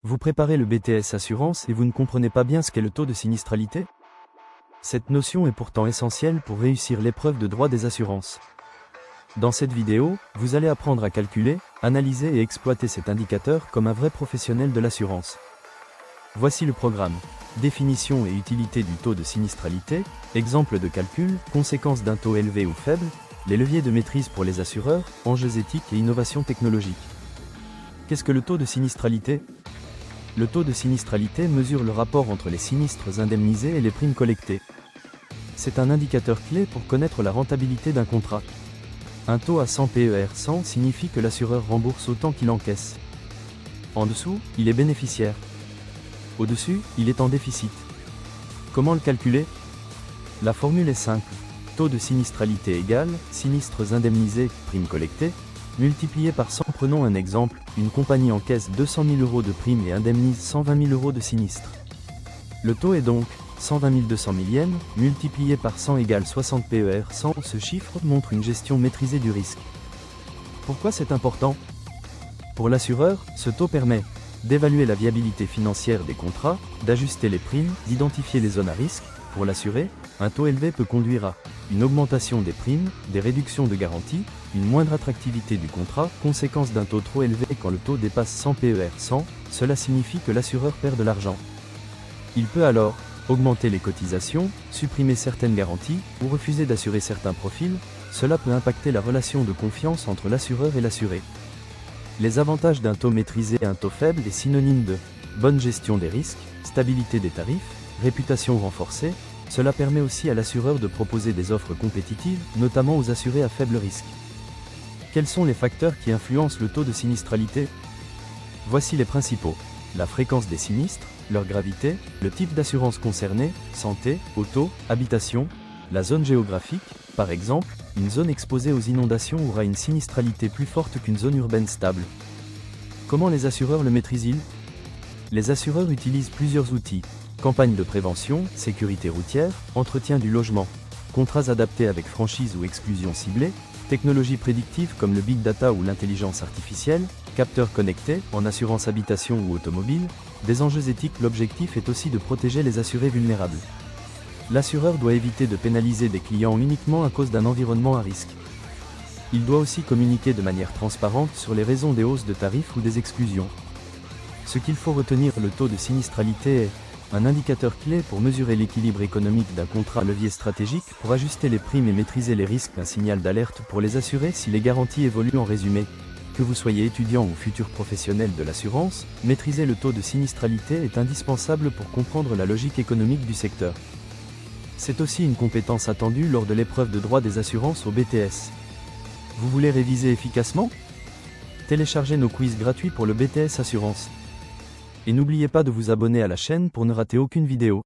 Vous préparez le BTS Assurance et vous ne comprenez pas bien ce qu'est le taux de sinistralité? Cette notion est pourtant essentielle pour réussir l'épreuve de droit des assurances. Dans cette vidéo, vous allez apprendre à calculer, analyser et exploiter cet indicateur comme un vrai professionnel de l'assurance. Voici le programme. Définition et utilité du taux de sinistralité, exemple de calcul, conséquences d'un taux élevé ou faible, les leviers de maîtrise pour les assureurs, enjeux éthiques et innovations technologiques. Qu'est-ce que le taux de sinistralité? Le taux de sinistralité mesure le rapport entre les sinistres indemnisés et les primes collectées. C'est un indicateur clé pour connaître la rentabilité d'un contrat. Un taux à 100 PER 100 signifie que l'assureur rembourse autant qu'il encaisse. En dessous, il est bénéficiaire. Au-dessus, il est en déficit. Comment le calculer? La formule est simple. Taux de sinistralité égale sinistres indemnisés, primes collectées, multiplié par 100. Prenons un exemple, une compagnie encaisse 200 000 € de primes et indemnise 120 000 € de sinistres. Le taux est donc 120 200 000 yens, multiplié par 100 égale 60 PER 100. Ce chiffre montre une gestion maîtrisée du risque. Pourquoi c'est important? Pour l'assureur, ce taux permet d'évaluer la viabilité financière des contrats, d'ajuster les primes, d'identifier les zones à risque. Pour l'assuré, un taux élevé peut conduire à une augmentation des primes, des réductions de garantie, une moindre attractivité du contrat. Conséquence d'un taux trop élevé: quand le taux dépasse 100 PER 100, cela signifie que l'assureur perd de l'argent. Il peut alors augmenter les cotisations, supprimer certaines garanties, ou refuser d'assurer certains profils. Cela peut impacter la relation de confiance entre l'assureur et l'assuré. Les avantages d'un taux maîtrisé: un taux faible est synonyme de bonne gestion des risques, stabilité des tarifs, réputation renforcée. Cela permet aussi à l'assureur de proposer des offres compétitives, notamment aux assurés à faible risque. Quels sont les facteurs qui influencent le taux de sinistralité? Voici les principaux. La fréquence des sinistres, leur gravité, le type d'assurance concernée, santé, auto, habitation, la zone géographique. Par exemple, une zone exposée aux inondations aura une sinistralité plus forte qu'une zone urbaine stable. Comment les assureurs le maîtrisent-ils? Les assureurs utilisent plusieurs outils. Campagne de prévention, sécurité routière, entretien du logement, contrats adaptés avec franchise ou exclusion ciblée, technologies prédictives comme le big data ou l'intelligence artificielle, capteurs connectés en assurance habitation ou automobile, des enjeux éthiques. L'objectif est aussi de protéger les assurés vulnérables. L'assureur doit éviter de pénaliser des clients uniquement à cause d'un environnement à risque. Il doit aussi communiquer de manière transparente sur les raisons des hausses de tarifs ou des exclusions. Ce qu'il faut retenir: le taux de sinistralité est un indicateur clé pour mesurer l'équilibre économique d'un contrat, un levier stratégique pour ajuster les primes et maîtriser les risques, un signal d'alerte pour les assurés si les garanties évoluent. En résumé, que vous soyez étudiant ou futur professionnel de l'assurance, maîtriser le taux de sinistralité est indispensable pour comprendre la logique économique du secteur. C'est aussi une compétence attendue lors de l'épreuve de droit des assurances au BTS. Vous voulez réviser efficacement? Téléchargez nos quiz gratuits pour le BTS Assurance. Et n'oubliez pas de vous abonner à la chaîne pour ne rater aucune vidéo.